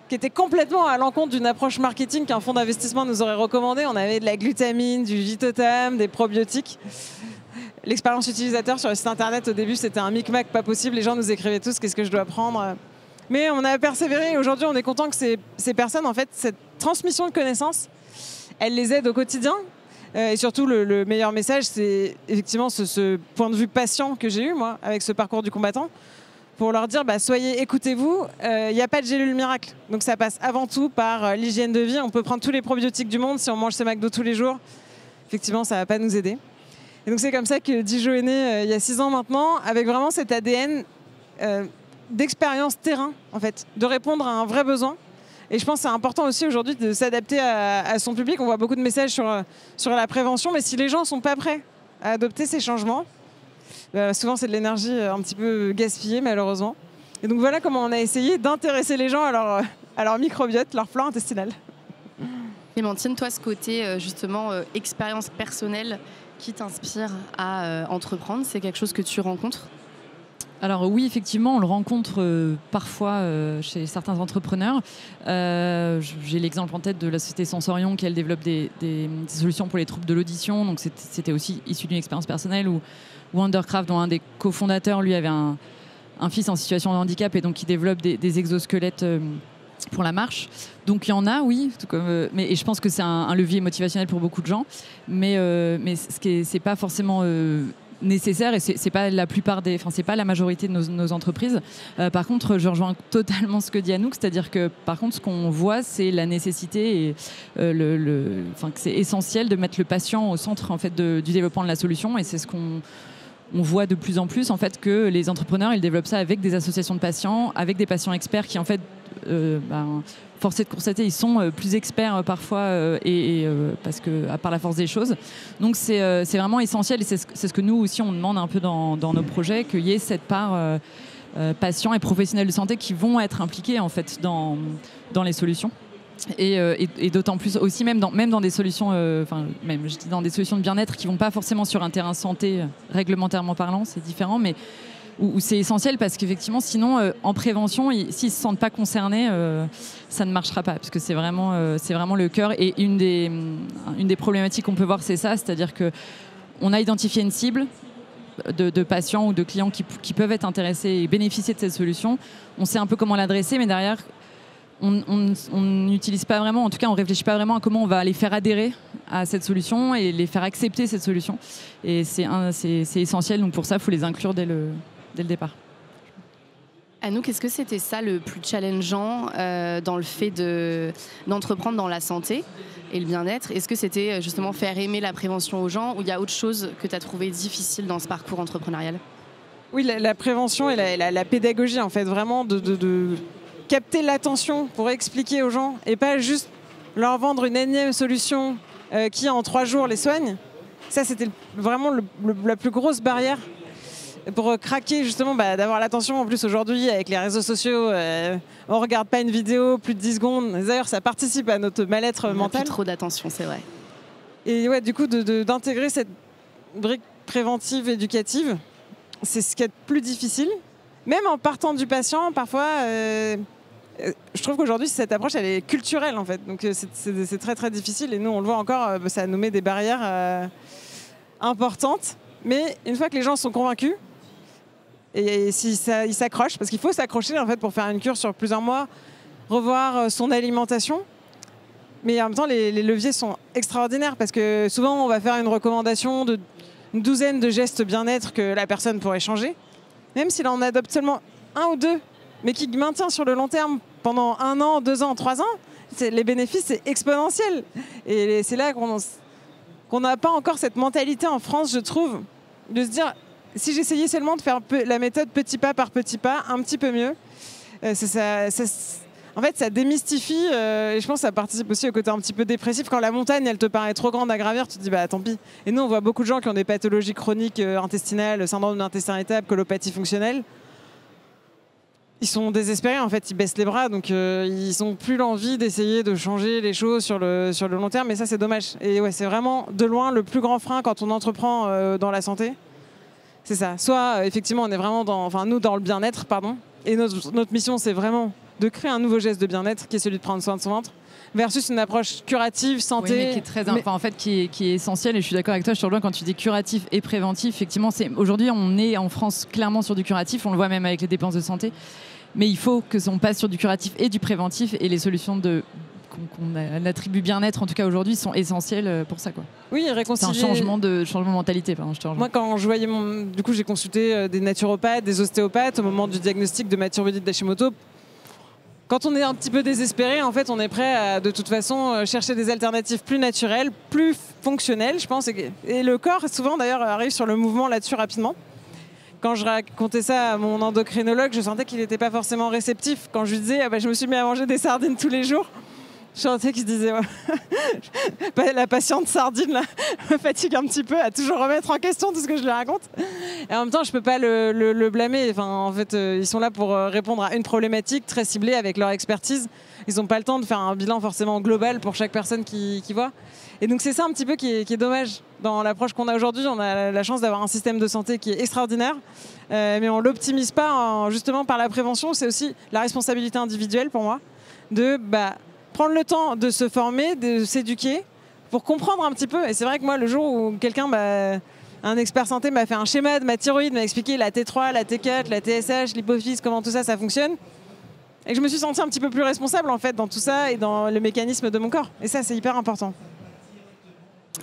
qui étaient complètement à l'encontre d'une approche marketing qu'un fonds d'investissement nous aurait recommandé. On avait de la glutamine, du Vitotam, des probiotiques. L'expérience utilisateur sur le site internet, au début, c'était un micmac pas possible. Les gens nous écrivaient tous « qu'est-ce que je dois prendre ?» Mais on a persévéré et aujourd'hui, on est content que ces personnes, en fait, cette transmission de connaissances, elles les aident au quotidien. Et surtout, le meilleur message, c'est effectivement ce point de vue patient que j'ai eu, moi, avec ce parcours du combattant, pour leur dire soyez, écoutez-vous, il n'y a pas de gélule miracle. Donc ça passe avant tout par l'hygiène de vie. On peut prendre tous les probiotiques du monde si on mange ce McDo tous les jours. Effectivement, ça ne va pas nous aider. Et donc c'est comme ça que Dijo est né il y a 6 ans maintenant, avec vraiment cet ADN d'expérience terrain, en fait, de répondre à un vrai besoin. Et je pense que c'est important aussi aujourd'hui de s'adapter à son public. On voit beaucoup de messages sur la prévention, mais si les gens ne sont pas prêts à adopter ces changements, souvent c'est de l'énergie un petit peu gaspillée malheureusement. Et donc voilà comment on a essayé d'intéresser les gens à leur microbiote, leur flore intestinale. Clémentine, toi, ce côté justement expérience personnelle qui t'inspire à entreprendre, c'est quelque chose que tu rencontres? Alors oui, effectivement, on le rencontre parfois chez certains entrepreneurs. J'ai l'exemple en tête de la société Sensorion qui, elle, développe des solutions pour les troubles de l'audition. Donc c'était aussi issu d'une expérience personnelle où Wondercraft, dont un des cofondateurs, lui, avait un fils en situation de handicap et donc qui développe des exosquelettes pour la marche. Donc il y en a, oui, et je pense que c'est un levier motivationnel pour beaucoup de gens, mais c'est pas forcément nécessaire et c'est pas la plupart c'est pas la majorité de nos entreprises. Par contre, je rejoins totalement ce que dit Anouk, c'est-à-dire que par contre, ce qu'on voit, c'est la nécessité et que c'est essentiel de mettre le patient au centre en fait du développement de la solution, et c'est ce qu'on voit de plus en plus en fait, que les entrepreneurs ils développent ça avec des associations de patients, avec des patients experts qui en fait force est de constater, ils sont plus experts parfois parce que par la force des choses. Donc c'est vraiment essentiel et c'est ce que nous aussi on demande un peu dans nos projets, qu'il y ait cette part patients et professionnels de santé qui vont être impliqués en fait dans les solutions. Et d'autant plus aussi même dans des solutions, même je dis dans des solutions de bien-être qui vont pas forcément sur un terrain santé réglementairement parlant, c'est différent, mais où c'est essentiel parce qu'effectivement sinon en prévention s'ils se sentent pas concernés ça ne marchera pas, parce que c'est vraiment le cœur, et une des problématiques qu'on peut voir c'est ça, c'est-à-dire que on a identifié une cible de patients ou de clients qui peuvent être intéressés et bénéficier de cette solution, on sait un peu comment l'adresser, mais derrière on n'utilise pas vraiment, en tout cas on réfléchit pas vraiment à comment on va les faire adhérer à cette solution et les faire accepter cette solution, et c'est essentiel, donc pour ça il faut les inclure dès le départ. Anouk, est-ce que c'était ça le plus challengeant dans le fait d'entreprendre dans la santé et le bien-être? Est-ce que c'était justement faire aimer la prévention aux gens, ou il y a autre chose que tu as trouvé difficile dans ce parcours entrepreneurial? Oui, la prévention et la pédagogie, en fait, vraiment de capter l'attention pour expliquer aux gens et pas juste leur vendre une énième solution qui en 3 jours les soigne. Ça, c'était vraiment la plus grosse barrière pour craquer, justement, d'avoir l'attention. En plus, aujourd'hui, avec les réseaux sociaux, on ne regarde pas une vidéo plus de 10 secondes. D'ailleurs, ça participe à notre mal-être mental. Plus trop d'attention, c'est vrai. Et ouais, du coup, d'intégrer cette brique préventive, éducative, c'est ce qui est le plus difficile. Même en partant du patient, parfois, je trouve qu'aujourd'hui, cette approche, elle est culturelle, en fait. Donc, c'est très, très difficile. Et nous, on le voit encore, ça nous met des barrières importantes. Mais une fois que les gens sont convaincus, et si ils s'accrochent, parce qu'il faut s'accrocher en fait pour faire une cure sur plusieurs mois, revoir son alimentation. Mais en même temps, les leviers sont extraordinaires, parce que souvent, on va faire une recommandation d'une douzaine de gestes bien-être que la personne pourrait changer. Même s'il en adopte seulement 1 ou 2, mais qui maintient sur le long terme pendant 1 an, 2 ans, 3 ans, les bénéfices, c'est exponentiel. Et c'est là qu'on n'a pas encore cette mentalité en France, je trouve, de se dire, si j'essayais seulement de faire la méthode petit pas par petit pas, un petit peu mieux, en fait, ça démystifie, et je pense que ça participe aussi au côté un petit peu dépressif. Quand la montagne, elle te paraît trop grande à gravir, tu te dis, tant pis. Et nous, on voit beaucoup de gens qui ont des pathologies chroniques intestinales, syndrome de l'intestin irritable, colopathie fonctionnelle. Ils sont désespérés, en fait, ils baissent les bras, donc ils n'ont plus l'envie d'essayer de changer les choses sur le long terme, mais ça, c'est dommage. Et ouais, c'est vraiment de loin le plus grand frein quand on entreprend dans la santé. C'est ça. Soit, effectivement, on est vraiment nous, dans le bien-être, pardon. Et notre mission, c'est vraiment de créer un nouveau geste de bien-être, qui est celui de prendre soin de son ventre, versus une approche curative, santé. Oui, mais qui est très, en fait, qui est essentielle. Et je suis d'accord avec toi, je te rejoins quand tu dis curatif et préventif. Effectivement, aujourd'hui, on est en France clairement sur du curatif. On le voit même avec les dépenses de santé. Mais il faut que on passe sur du curatif et du préventif. Et les solutions qu'on attribue bien-être, en tout cas aujourd'hui, sont essentielles pour ça, quoi. Oui, réconcilier. C'est un changement de mentalité. Pardon, je te rejoins. Moi, quand je voyais du coup, j'ai consulté des naturopathes, des ostéopathes au moment du diagnostic de Maturity d'Hashimoto. Quand on est un petit peu désespéré, en fait, on est prêt à, de toute façon, chercher des alternatives plus naturelles, plus fonctionnelles, je pense. Et le corps, souvent, d'ailleurs, arrive sur le mouvement là-dessus rapidement. quand je racontais ça à mon endocrinologue, je sentais qu'il n'était pas forcément réceptif. Quand je lui disais je me suis mis à manger des sardines tous les jours, je sentais qu'il se disait la patiente sardine là me fatigue un petit peu à toujours remettre en question tout ce que je lui raconte. Et en même temps, je peux pas le blâmer. Enfin, en fait, ils sont là pour répondre à une problématique très ciblée avec leur expertise. Ils n'ont pas le temps de faire un bilan forcément global pour chaque personne qui voit. Et donc c'est ça un petit peu qui est dommage dans l'approche qu'on a aujourd'hui. On a la chance d'avoir un système de santé qui est extraordinaire, mais on l'optimise pas justement par la prévention. C'est aussi la responsabilité individuelle pour moi de prendre le temps de se former, de s'éduquer pour comprendre un petit peu. Et c'est vrai que moi, le jour où quelqu'un, un expert santé m'a fait un schéma de ma thyroïde, m'a expliqué la T3, la T4, la TSH, l'hypophyse, comment tout ça fonctionne, et que je me suis sentie un petit peu plus responsable en fait dans tout ça et dans le mécanisme de mon corps. Et ça, c'est hyper important.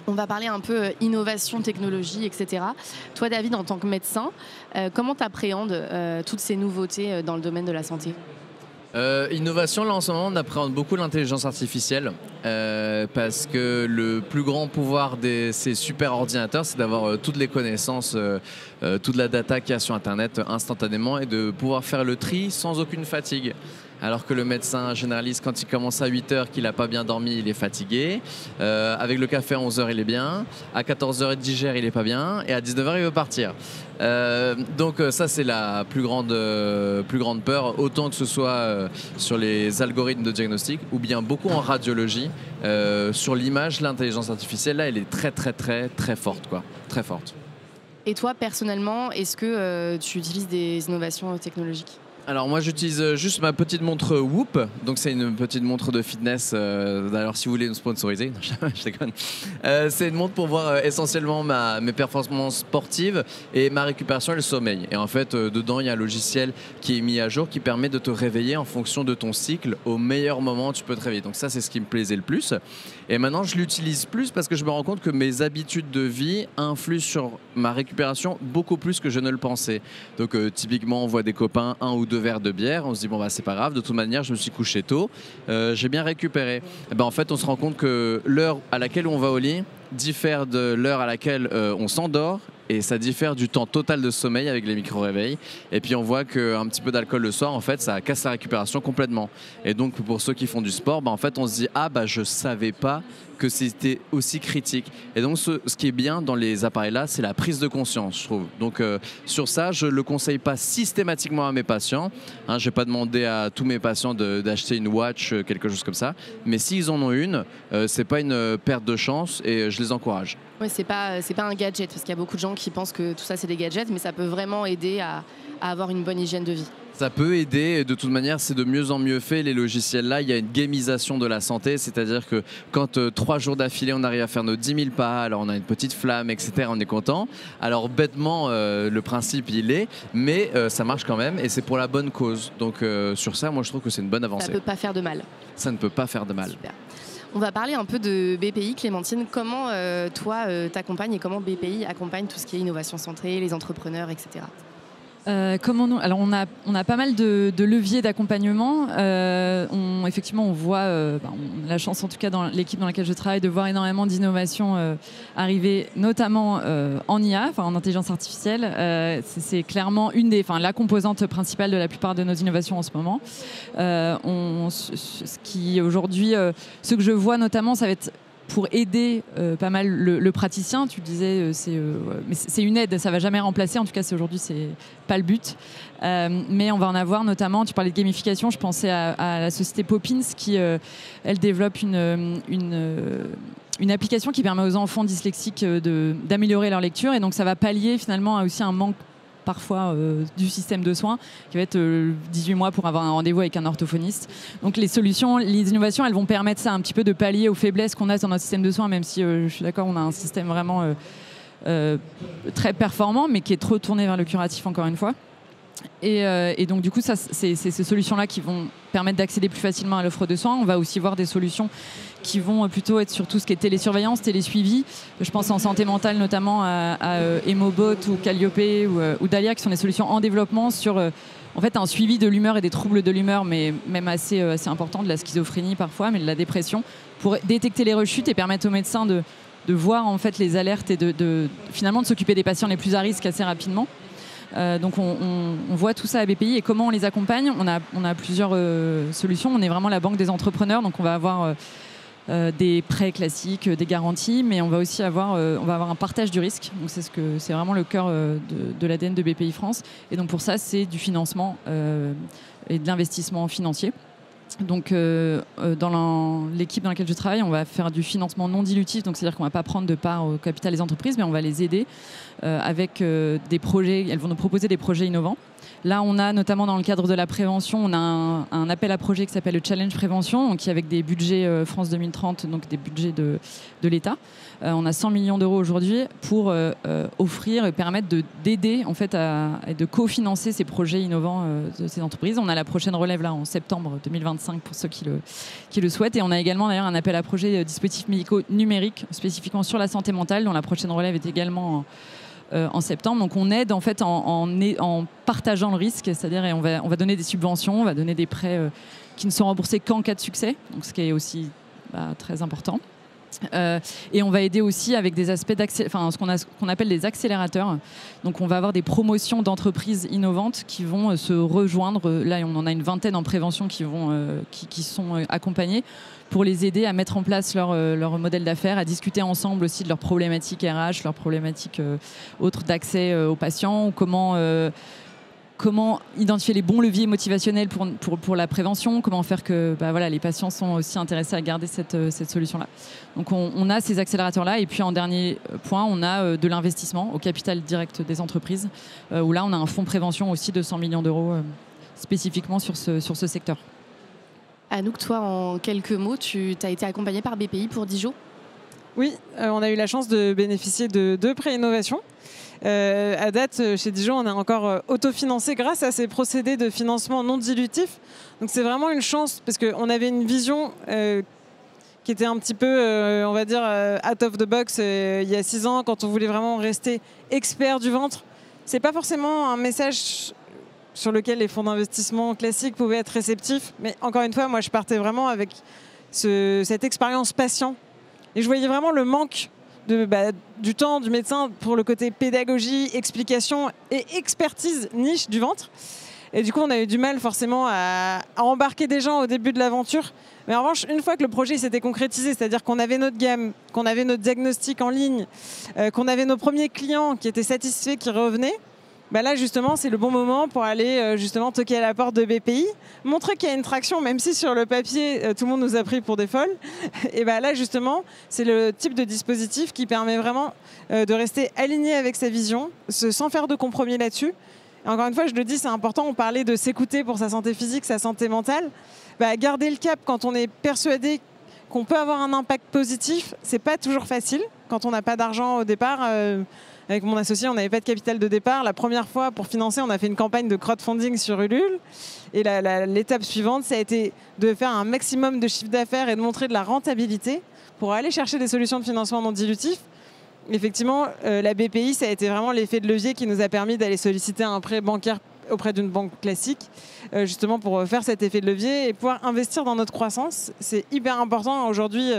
On va parler un peu innovation, technologie, etc. Toi, David, en tant que médecin, comment tu appréhendes toutes ces nouveautés dans le domaine de la santé ? Innovation, là en ce moment on appréhende beaucoup l'intelligence artificielle parce que le plus grand pouvoir de ces super ordinateurs, c'est d'avoir toutes les connaissances, toute la data qu'il y a sur internet instantanément et de pouvoir faire le tri sans aucune fatigue. Alors que le médecin généraliste, quand il commence à 8h, qu'il n'a pas bien dormi, il est fatigué. Avec le café à 11h, il est bien. À 14h, il digère, il n'est pas bien. Et à 19h, il veut partir. Donc ça, c'est la plus grande peur, autant que ce soit sur les algorithmes de diagnostic ou bien beaucoup en radiologie. Sur l'image, l'intelligence artificielle, là, elle est très, très, très, très forte, quoi. Très forte. Et toi, personnellement, est-ce que tu utilises des innovations technologiques ? Alors moi j'utilise juste ma petite montre Whoop, donc c'est une petite montre de fitness, d'ailleurs si vous voulez nous sponsoriser, je déconne. C'est une montre pour voir essentiellement mes performances sportives et ma récupération et le sommeil. Et en fait dedans il y a un logiciel qui est mis à jour qui permet de te réveiller en fonction de ton cycle au meilleur moment où tu peux te réveiller. Donc ça c'est ce qui me plaisait le plus. Et maintenant je l'utilise plus parce que je me rends compte que mes habitudes de vie influent sur ma récupération beaucoup plus que je ne le pensais. Donc typiquement on voit des copains 1 ou 2 verres de bière, on se dit c'est pas grave, de toute manière je me suis couché tôt, j'ai bien récupéré. Et en fait on se rend compte que l'heure à laquelle on va au lit diffère de l'heure à laquelle on s'endort, et ça diffère du temps total de sommeil avec les micro-réveils. Et puis on voit qu'un petit peu d'alcool le soir, en fait, ça casse la récupération complètement. Et donc pour ceux qui font du sport, en fait on se dit je savais pas que c'était aussi critique. Et donc ce qui est bien dans les appareils-là, c'est la prise de conscience, je trouve. Donc sur ça, je ne le conseille pas systématiquement à mes patients. Je ne vais pas demander à tous mes patients d'acheter une watch, quelque chose comme ça. Mais s'ils en ont une, c'est pas une perte de chance et je les encourage. Oui, c'est pas un gadget, parce qu'il y a beaucoup de gens qui pensent que tout ça c'est des gadgets, mais ça peut vraiment aider à avoir une bonne hygiène de vie. Ça peut aider, et de toute manière c'est de mieux en mieux fait, les logiciels là, il y a une gamisation de la santé, c'est-à-dire que quand 3 jours d'affilée on arrive à faire nos 10 000 pas, alors on a une petite flamme, etc., on est content. Alors bêtement le principe il est, mais ça marche quand même et c'est pour la bonne cause. Donc sur ça, moi je trouve que c'est une bonne avancée. Ça ne peut pas faire de mal. Ça ne peut pas faire de mal. Super. On va parler un peu de BPI, Clémentine. Comment toi t'accompagnes et comment BPI accompagne tout ce qui est innovation santé, les entrepreneurs, etc. Alors on a pas mal de leviers d'accompagnement. Effectivement, on voit, on a la chance en tout cas dans l'équipe dans laquelle je travaille de voir énormément d'innovations arriver, notamment en IA, en intelligence artificielle. C'est clairement la composante principale de la plupart de nos innovations en ce moment. Ce que je vois notamment, ça va être pour aider pas mal le praticien. Tu le disais, mais c'est une aide, ça ne va jamais remplacer, en tout cas aujourd'hui c'est pas le but, mais on va en avoir notamment, tu parlais de gamification, je pensais à la société Poppins qui elle développe une application qui permet aux enfants dyslexiques d'améliorer leur lecture, et donc ça va pallier finalement à aussi un manque parfois du système de soins, qui va être 18 mois pour avoir un rendez-vous avec un orthophoniste. Donc les innovations, elles vont permettre ça un petit peu de pallier aux faiblesses qu'on a dans notre système de soins, même si je suis d'accord, on a un système vraiment très performant, mais qui est trop tourné vers le curatif encore une fois. Et donc du coup, c'est ces solutions-là qui vont permettre d'accéder plus facilement à l'offre de soins. On va aussi voir des solutions qui vont plutôt être sur tout ce qui est télésurveillance, télésuivi. Je pense en santé mentale notamment à Emobot ou Calliope ou Dahlia, qui sont des solutions en développement sur en fait un suivi de l'humeur et des troubles de l'humeur, mais même assez important, de la schizophrénie parfois, mais de la dépression, pour détecter les rechutes et permettre aux médecins de voir en fait les alertes et finalement de s'occuper des patients les plus à risque assez rapidement. Donc on voit tout ça à BPI et comment on les accompagne. On a plusieurs solutions. On est vraiment la banque des entrepreneurs, donc on va avoir des prêts classiques, des garanties, mais on va aussi avoir un partage du risque. Donc c'est vraiment le cœur de l'ADN de BPI France. Et donc pour ça, c'est du financement et de l'investissement financier. Donc dans l'équipe dans laquelle je travaille, on va faire du financement non dilutif, donc c'est-à-dire qu'on ne va pas prendre de part au capital des entreprises, mais on va les aider avec des projets. Elles vont nous proposer des projets innovants. Là, on a notamment dans le cadre de la prévention, on a un appel à projet qui s'appelle le Challenge Prévention, donc qui est avec des budgets France 2030, donc des budgets de l'État. On a 100 millions d'euros aujourd'hui pour offrir et permettre d'aider en fait et de cofinancer ces projets innovants de ces entreprises. On a la prochaine relève là en septembre 2025 pour ceux qui le souhaitent. Et on a également d'ailleurs un appel à projet dispositifs médicaux numériques spécifiquement sur la santé mentale, dont la prochaine relève est également en septembre. Donc on aide en fait en partageant le risque, c'est-à-dire on va donner des subventions, on va donner des prêts qui ne sont remboursés qu'en cas de succès, donc ce qui est aussi très important. Et on va aider aussi avec des aspects ce qu'on appelle des accélérateurs. Donc on va avoir des promotions d'entreprises innovantes qui vont se rejoindre. Là, on en a une vingtaine en prévention qui sont accompagnées pour les aider à mettre en place leur modèle d'affaires, à discuter ensemble aussi de leurs problématiques RH, leurs problématiques autres d'accès aux patients, ou comment identifier les bons leviers motivationnels pour la prévention, comment faire que les patients sont aussi intéressés à garder cette solution-là. Donc on a ces accélérateurs-là, et puis en dernier point, on a de l'investissement au capital direct des entreprises, où là on a un fonds prévention aussi de 100 millions d'euros spécifiquement sur ce secteur. Anouk, toi, en quelques mots, tu as été accompagnée par BPI pour Dijo ? Oui, on a eu la chance de bénéficier de 2 pré-innovations. À date, chez Dijon, on est encore autofinancé grâce à ces procédés de financement non dilutif. Donc c'est vraiment une chance, parce qu'on avait une vision qui était un petit peu, on va dire, out of the box il y a 6 ans, quand on voulait vraiment rester expert du ventre. C'est pas forcément un message sur lequel les fonds d'investissement classiques pouvaient être réceptifs. Mais encore une fois, moi, je partais vraiment avec cette expérience patient. Et je voyais vraiment le manque du temps du médecin pour le côté pédagogie, explication et expertise niche du ventre. Et du coup, on a eu du mal forcément à embarquer des gens au début de l'aventure. Mais en revanche, une fois que le projet s'était concrétisé, c'est-à-dire qu'on avait notre gamme, qu'on avait notre diagnostic en ligne, qu'on avait nos premiers clients qui étaient satisfaits, qui revenaient, là justement c'est le bon moment pour aller justement toquer à la porte de BPI, montrer qu'il y a une traction, même si sur le papier tout le monde nous a pris pour des folles. Et là justement c'est le type de dispositif qui permet vraiment de rester aligné avec sa vision, sans faire de compromis là-dessus. Et encore une fois, je le dis, c'est important, on parlait de s'écouter pour sa santé physique, sa santé mentale. Garder le cap quand on est persuadé qu'on peut avoir un impact positif, c'est pas toujours facile quand on n'a pas d'argent au départ. Avec mon associé, on n'avait pas de capital de départ. La première fois, pour financer, on a fait une campagne de crowdfunding sur Ulule. Et l'étape suivante, ça a été de faire un maximum de chiffre d'affaires et de montrer de la rentabilité pour aller chercher des solutions de financement non dilutif. Effectivement, la BPI, ça a été vraiment l'effet de levier qui nous a permis d'aller solliciter un prêt bancaire auprès d'une banque classique, justement pour faire cet effet de levier et pouvoir investir dans notre croissance. C'est hyper important aujourd'hui.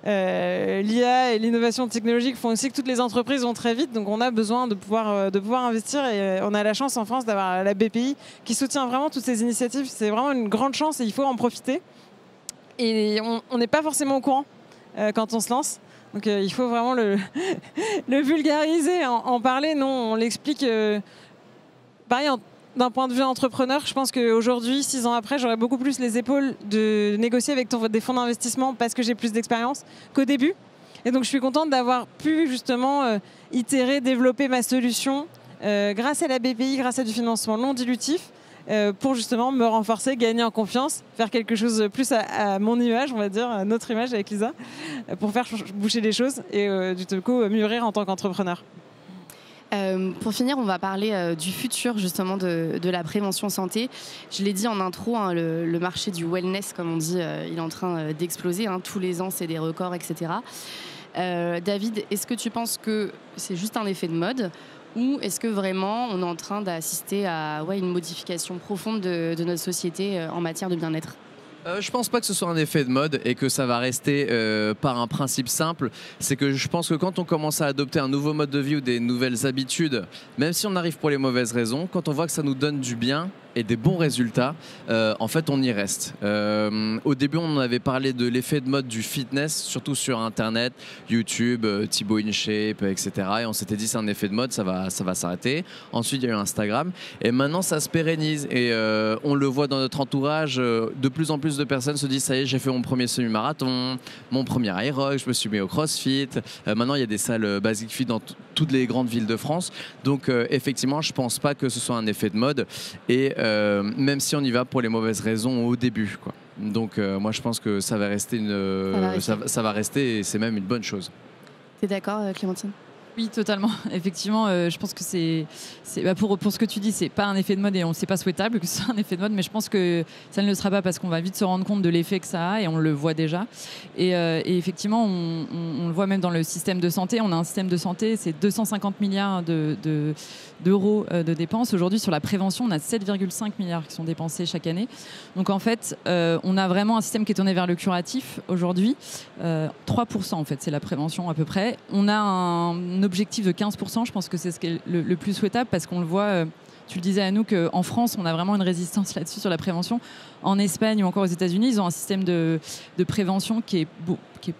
L'IA et l'innovation technologique font aussi que toutes les entreprises vont très vite, donc on a besoin de pouvoir investir, et on a la chance en France d'avoir la BPI qui soutient vraiment toutes ces initiatives. C'est vraiment une grande chance et il faut en profiter. Et on n'est pas forcément au courant quand on se lance, donc il faut vraiment le vulgariser, en parler. Non, on l'explique. Pareil, d'un point de vue entrepreneur, je pense qu'aujourd'hui, 6 ans après, j'aurais beaucoup plus les épaules de négocier avec des fonds d'investissement parce que j'ai plus d'expérience qu'au début. Et donc, je suis contente d'avoir pu justement itérer, développer ma solution grâce à la BPI, grâce à du financement non dilutif, pour justement me renforcer, gagner en confiance, faire quelque chose plus à mon image, on va dire, à notre image avec Lisa, pour faire bouger les choses et du coup mûrir en tant qu'entrepreneur. Pour finir, on va parler du futur justement de la prévention santé. Je l'ai dit en intro, le marché du wellness, comme on dit, il est en train d'exploser. Tous les ans, c'est des records, etc. David, est-ce que tu penses que c'est juste un effet de mode, ou est-ce que vraiment on est en train d'assister à une modification profonde de notre société en matière de bien-être ? Je pense pas que ce soit un effet de mode et que ça va rester par un principe simple. C'est que je pense que quand on commence à adopter un nouveau mode de vie ou des nouvelles habitudes, même si on arrive pour les mauvaises raisons, quand on voit que ça nous donne du bien et des bons résultats, en fait on y reste. Au début on avait parlé de l'effet de mode du fitness, surtout sur internet, YouTube, Thibaut InShape, etc. Et on s'était dit c'est un effet de mode, ça va s'arrêter. Ensuite il y a eu Instagram et maintenant ça se pérennise et on le voit dans notre entourage, de plus en plus de personnes se disent ça y est, j'ai fait mon premier semi-marathon, mon premier aérobic, je me suis mis au crossfit. Maintenant il y a des salles Basic Fit dans toutes les grandes villes de France. Donc effectivement je pense pas que ce soit un effet de mode et même si on y va pour les mauvaises raisons au début, quoi. Donc moi je pense que ça va rester ça va rester et c'est même une bonne chose. T'es d'accord, Clémentine? Oui, totalement. Effectivement, je pense que pour ce que tu dis, c'est pas un effet de mode et c'est pas souhaitable que ce soit un effet de mode, mais je pense que ça ne le sera pas parce qu'on va vite se rendre compte de l'effet que ça a et on le voit déjà. Et effectivement, on le voit même dans le système de santé. On a un système de santé, c'est 250 milliards d'euros de dépenses. Aujourd'hui, sur la prévention, on a 7,5 milliards qui sont dépensés chaque année. Donc en fait, on a vraiment un système qui est tourné vers le curatif aujourd'hui. 3% en fait, c'est la prévention à peu près. On a un objectif de 15%, je pense que c'est ce qui est le plus souhaitable parce qu'on le voit, tu le disais à nous, qu'en France, on a vraiment une résistance là-dessus sur la prévention. En Espagne ou encore aux États-Unis, ils ont un système de prévention qui est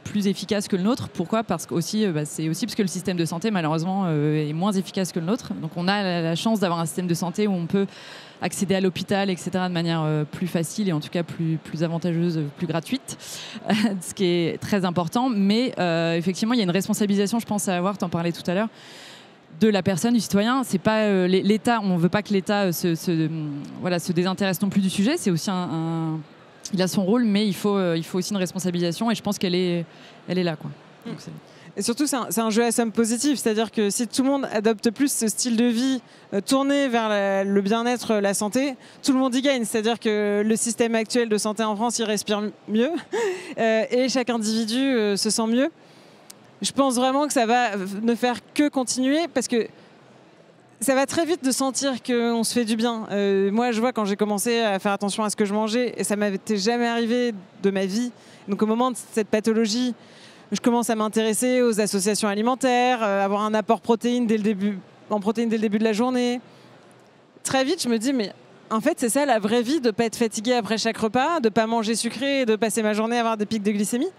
plus efficace que le nôtre. Pourquoi ? Parce que c'est aussi parce que le système de santé, malheureusement, est moins efficace que le nôtre. Donc on a la chance d'avoir un système de santé où on peut accéder à l'hôpital, etc., de manière plus facile et en tout cas plus avantageuse, plus gratuite, ce qui est très important. Mais effectivement, il y a une responsabilisation, je pense, à avoir, tu en parlais tout à l'heure, de la personne, du citoyen. C'est pas l'État, on ne veut pas que l'État se désintéresse non plus du sujet. C'est aussi il a son rôle, mais il faut aussi une responsabilisation et je pense qu'elle est là, quoi. Donc, et surtout, c'est un jeu à somme positive, c'est-à-dire que si tout le monde adopte plus ce style de vie tourné vers le bien-être, la santé, tout le monde y gagne. C'est-à-dire que le système actuel de santé en France, il respire mieux et chaque individu se sent mieux. Je pense vraiment que ça va ne faire que continuer parce que ça va très vite de sentir qu'on se fait du bien. Moi, je vois quand j'ai commencé à faire attention à ce que je mangeais, et ça m'était jamais arrivé de ma vie. Donc au moment de cette pathologie, je commence à m'intéresser aux associations alimentaires, avoir un apport en protéines dès le début de la journée. Très vite, je me dis, mais en fait, c'est ça la vraie vie, de ne pas être fatigué après chaque repas, de ne pas manger sucré, de passer ma journée à avoir des pics de glycémie.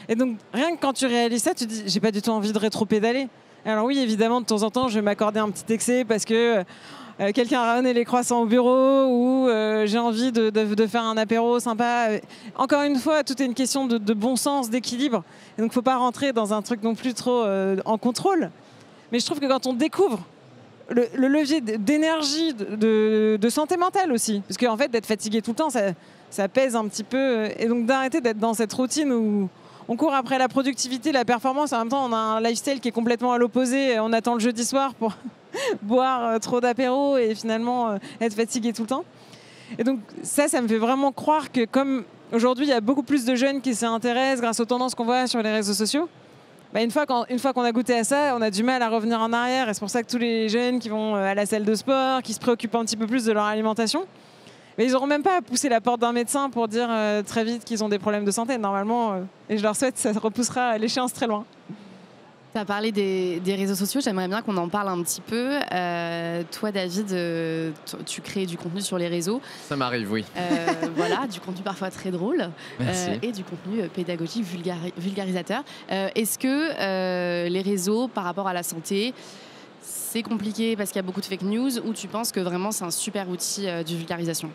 Et donc, rien que quand tu réalises ça, tu te dis, j'ai pas du tout envie de rétro-pédaler. Alors oui, évidemment, de temps en temps, je vais m'accorder un petit excès parce que quelqu'un a ramené les croissants au bureau ou j'ai envie de faire un apéro sympa. Encore une fois, tout est une question de bon sens, d'équilibre. Et donc, il ne faut pas rentrer dans un truc non plus trop en contrôle. Mais je trouve que quand on découvre le levier d'énergie, de santé mentale aussi, parce qu'en fait, d'être fatigué tout le temps, ça pèse un petit peu. Et donc, d'arrêter d'être dans cette routine où on court après la productivité, la performance. En même temps, on a un lifestyle qui est complètement à l'opposé. On attend le jeudi soir pour boire trop d'apéros et finalement être fatigué tout le temps. Et donc ça me fait vraiment croire que comme aujourd'hui, il y a beaucoup plus de jeunes qui s'y intéressent grâce aux tendances qu'on voit sur les réseaux sociaux, une fois qu'on a goûté à ça, on a du mal à revenir en arrière. Et c'est pour ça que tous les jeunes qui vont à la salle de sport, qui se préoccupent un petit peu plus de leur alimentation, mais ils n'auront même pas à pousser la porte d'un médecin pour dire très vite qu'ils ont des problèmes de santé. Normalement, et je leur souhaite, ça repoussera l'échéance très loin. Tu as parlé des réseaux sociaux, j'aimerais bien qu'on en parle un petit peu. Toi, David, tu crées du contenu sur les réseaux. Ça m'arrive, oui. Voilà, du contenu parfois très drôle et du contenu pédagogique, vulgarisateur. Est-ce que les réseaux, par rapport à la santé, c'est compliqué parce qu'il y a beaucoup de fake news ou tu penses que vraiment c'est un super outil de vulgarisation ?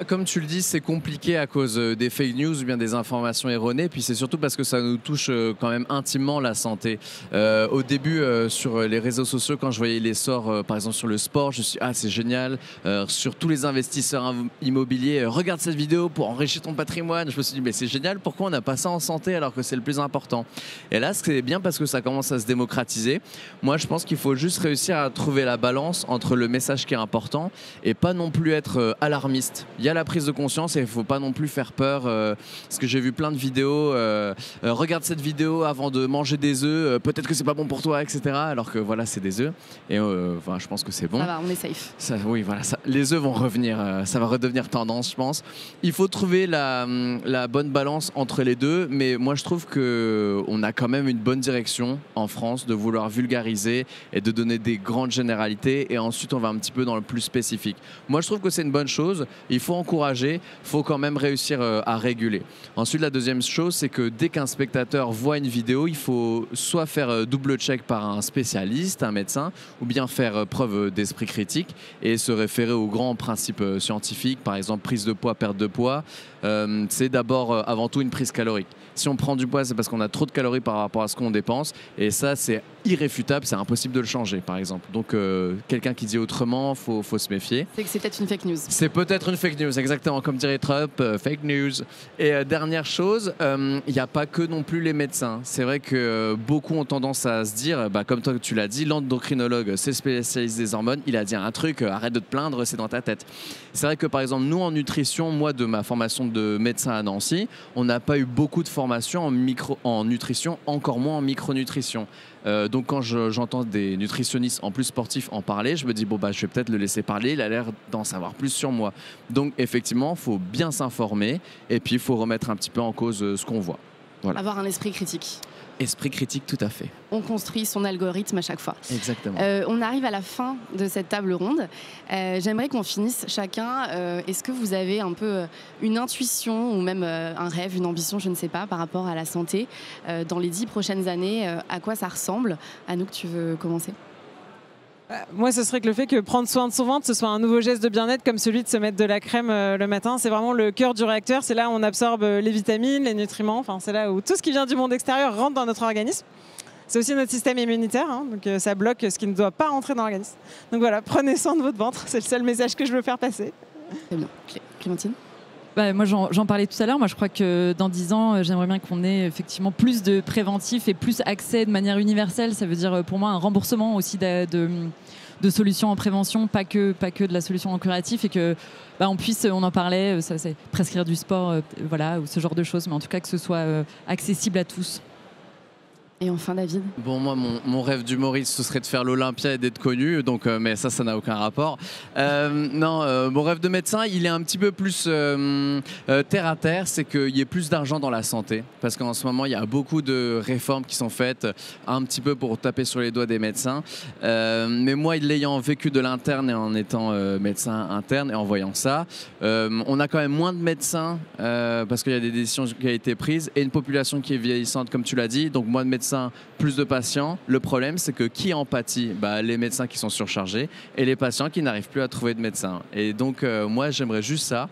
Comme tu le dis, c'est compliqué à cause des fake news ou bien des informations erronées. Puis c'est surtout parce que ça nous touche quand même intimement la santé. Au début, sur les réseaux sociaux, quand je voyais l'essor, par exemple sur le sport, je me suis dit, ah c'est génial. Sur tous les investisseurs immobiliers, regarde cette vidéo pour enrichir ton patrimoine. Je me suis dit, mais c'est génial, pourquoi on n'a pas ça en santé alors que c'est le plus important ? Et là, c'est bien parce que ça commence à se démocratiser. Moi, je pense qu'il faut juste réussir à trouver la balance entre le message qui est important et pas non plus être alarmiste. Il y a la prise de conscience et il ne faut pas non plus faire peur. Parce que j'ai vu plein de vidéos, regarde cette vidéo avant de manger des œufs, peut-être que c'est pas bon pour toi, etc. Alors que voilà, c'est des œufs. Et je pense que c'est bon. Ça va, on est safe. Oui, voilà, les œufs vont revenir, ça va redevenir tendance, je pense. Il faut trouver la bonne balance entre les deux, mais moi je trouve qu'on a quand même une bonne direction en France de vouloir vulgariser et de donner des grandes généralités et ensuite on va un petit peu dans le plus spécifique. Moi je trouve que c'est une bonne chose, il faut encourager, il faut quand même réussir à réguler. Ensuite la deuxième chose c'est que dès qu'un spectateur voit une vidéo, il faut soit faire double check par un spécialiste, un médecin, ou bien faire preuve d'esprit critique et se référer aux grands principes scientifiques, par exemple prise de poids, perte de poids. C'est d'abord avant tout une prise calorique. Si on prend du poids, c'est parce qu'on a trop de calories par rapport à ce qu'on dépense. Et ça, c'est irréfutable, c'est impossible de le changer, par exemple. Donc, quelqu'un qui dit autrement, faut se méfier. C'est que c'est peut-être une fake news. C'est peut-être une fake news, exactement. Comme dirait Trump, fake news. Et dernière chose, il n'y a pas que non plus les médecins. C'est vrai que beaucoup ont tendance à se dire, comme toi tu l'as dit, l'endocrinologue, c'est spécialiste des hormones. Il a dit un truc, arrête de te plaindre, c'est dans ta tête. C'est vrai que, par exemple, nous, en nutrition, moi, de ma formation de médecin à Nancy, on n'a pas eu beaucoup de formation en nutrition, encore moins en micronutrition. Donc quand j'entends des nutritionnistes en plus sportifs en parler, je me dis je vais peut-être le laisser parler, il a l'air d'en savoir plus sur moi. Donc effectivement, il faut bien s'informer et puis il faut remettre un petit peu en cause ce qu'on voit. Voilà. Avoir un esprit critique. Esprit critique, tout à fait. On construit son algorithme à chaque fois. Exactement. On arrive à la fin de cette table ronde. J'aimerais qu'on finisse chacun. Est-ce que vous avez un peu une intuition ou même un rêve, une ambition, je ne sais pas, par rapport à la santé dans les 10 prochaines années, à quoi ça ressemble? Anouk, tu veux commencer? Moi, ce serait que le fait que prendre soin de son ventre, ce soit un nouveau geste de bien-être comme celui de se mettre de la crème le matin. C'est vraiment le cœur du réacteur. C'est là où on absorbe les vitamines, les nutriments. Enfin, c'est là où tout ce qui vient du monde extérieur rentre dans notre organisme. C'est aussi notre système immunitaire, donc ça bloque ce qui ne doit pas rentrer dans l'organisme. Donc voilà, prenez soin de votre ventre. C'est le seul message que je veux faire passer. Très bien. Clémentine? Moi, j'en parlais tout à l'heure. Moi, je crois que dans 10 ans, j'aimerais bien qu'on ait effectivement plus de préventifs et plus accès de manière universelle. Ça veut dire pour moi un remboursement aussi de solutions en prévention, pas que de la solution en curatif, et que on puisse, on en parlait, ça, c'est prescrire du sport, voilà, ou ce genre de choses, mais en tout cas que ce soit accessible à tous. Et enfin, David? Bon, moi, mon rêve d'humoriste, ce serait de faire l'Olympia et d'être connu, donc, mais ça n'a aucun rapport. Mon rêve de médecin, il est un petit peu plus terre à terre, c'est qu'il y ait plus d'argent dans la santé, parce qu'en ce moment, il y a beaucoup de réformes qui sont faites, un petit peu pour taper sur les doigts des médecins. Mais moi, l'ayant vécu de l'interne et en étant médecin interne et en voyant ça, on a quand même moins de médecins, parce qu'il y a des décisions qui ont été prises, et une population qui est vieillissante, comme tu l'as dit, donc moins de médecins, plus de patients. Le problème, c'est que qui en pâtit? Les médecins qui sont surchargés et les patients qui n'arrivent plus à trouver de médecins. Et donc, moi, j'aimerais juste ça,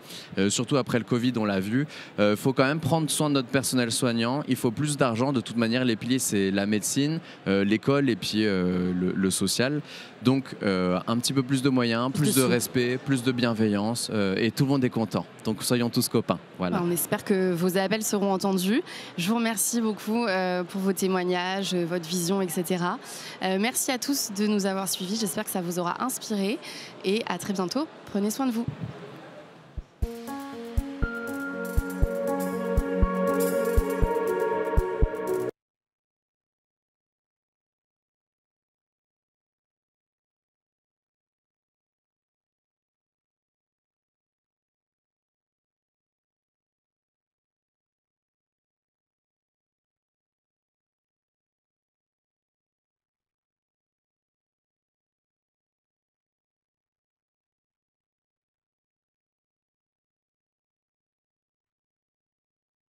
surtout après le Covid, on l'a vu. Il faut quand même prendre soin de notre personnel soignant. Il faut plus d'argent. De toute manière, les piliers, c'est la médecine, l'école et puis le social. Donc, un petit peu plus de moyens, plus de respect, plus de bienveillance et tout le monde est content. Donc, soyons tous copains. Voilà. On espère que vos appels seront entendus. Je vous remercie beaucoup pour vos témoignages, votre vision, etc. Merci à tous de nous avoir suivis. J'espère que ça vous aura inspiré et à très bientôt. Prenez soin de vous.